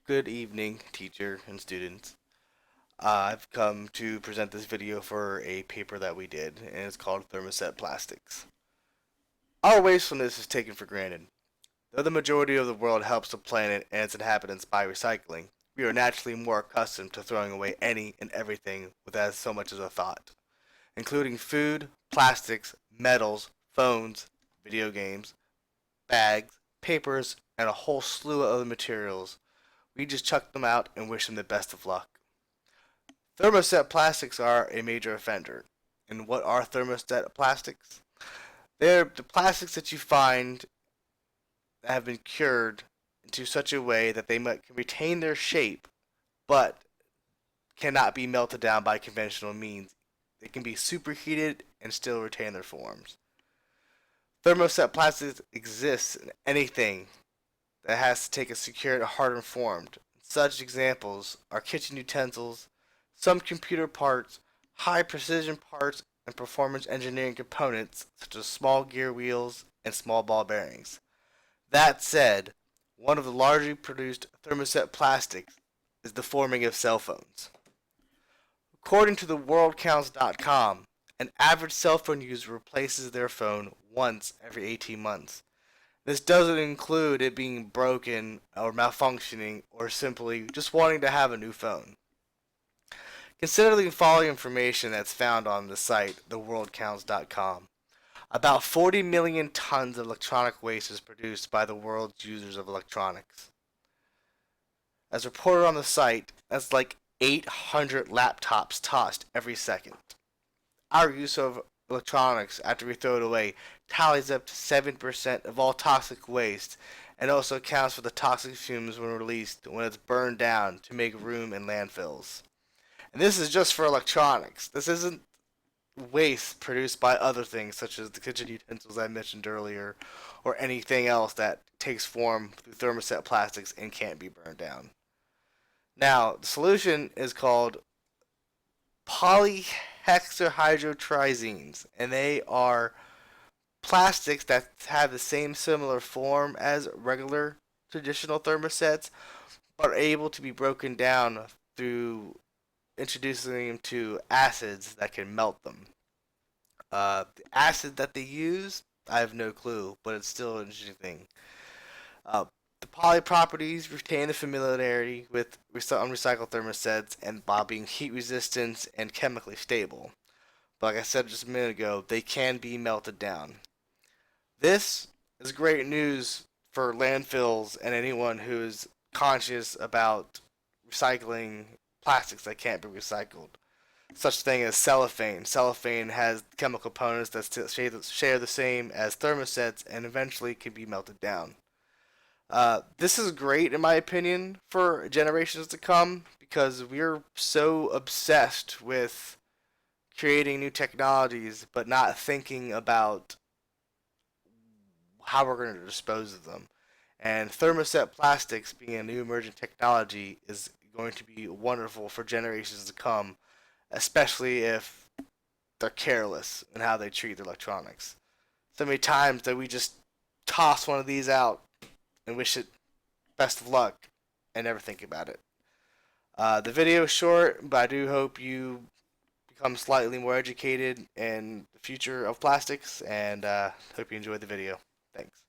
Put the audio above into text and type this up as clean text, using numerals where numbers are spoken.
Good evening, teacher and students. I've come to present this video for a paper that we did, and it's called Thermoset Plastics. Our wastefulness is taken for granted. Though the majority of the world helps the planet and its inhabitants by recycling, we are naturally more accustomed to throwing away any and everything without so much as a thought, including food, plastics, metals, phones, video games, bags, papers, and a whole slew of other materials. We just chuck them out and wish them the best of luck. Thermoset plastics are a major offender. And what are thermoset plastics? They're the plastics that you find that have been cured into such a way that they can retain their shape, but cannot be melted down by conventional means. They can be superheated and still retain their forms. Thermoset plastics exists in anything that has to take a secured, hardened form. Such examples are kitchen utensils, some computer parts, high precision parts, and performance engineering components such as small gear wheels and small ball bearings. That said, one of the largely produced thermoset plastics is the forming of cell phones. According to the WorldCounts.com, an average cell phone user replaces their phone once every 18 months. This doesn't include it being broken or malfunctioning or simply just wanting to have a new phone. Consider the following information that's found on the site, theworldcounts.com. About 40 million tons of electronic waste is produced by the world's users of electronics. As reported on the site, that's like 800 laptops tossed every second. Our use of electronics after we throw it away tallies up to 7% of all toxic waste and also accounts for the toxic fumes when released when it's burned down to make room in landfills. And this is just for electronics. This isn't waste produced by other things such as the kitchen utensils I mentioned earlier or anything else that takes form through thermoset plastics and can't be burned down. Now, the solution is called polyhexahydrotrizenes, and they are plastics that have the same similar form as regular traditional thermosets but are able to be broken down through introducing them to acids that can melt them. The acid that they use, I have no clue, but it's still an interesting thing. Uh, the poly properties retain the familiarity with unrecycled thermosets and by being heat resistant and chemically stable. But like I said just a minute ago, they can be melted down. This is great news for landfills and anyone who is conscious about recycling plastics that can't be recycled. Such thing as cellophane. Cellophane has chemical components that share the same as thermosets and eventually can be melted down. This is great, in my opinion, for generations to come because we're so obsessed with creating new technologies but not thinking about how we're going to dispose of them. And thermoset plastics, being a new emerging technology, is going to be wonderful for generations to come, especially if they're careless in how they treat their electronics. So many times that we just toss one of these out and wish it best of luck and never think about it. The video is short, but I do hope you become slightly more educated in the future of plastics and hope you enjoyed the video. Thanks.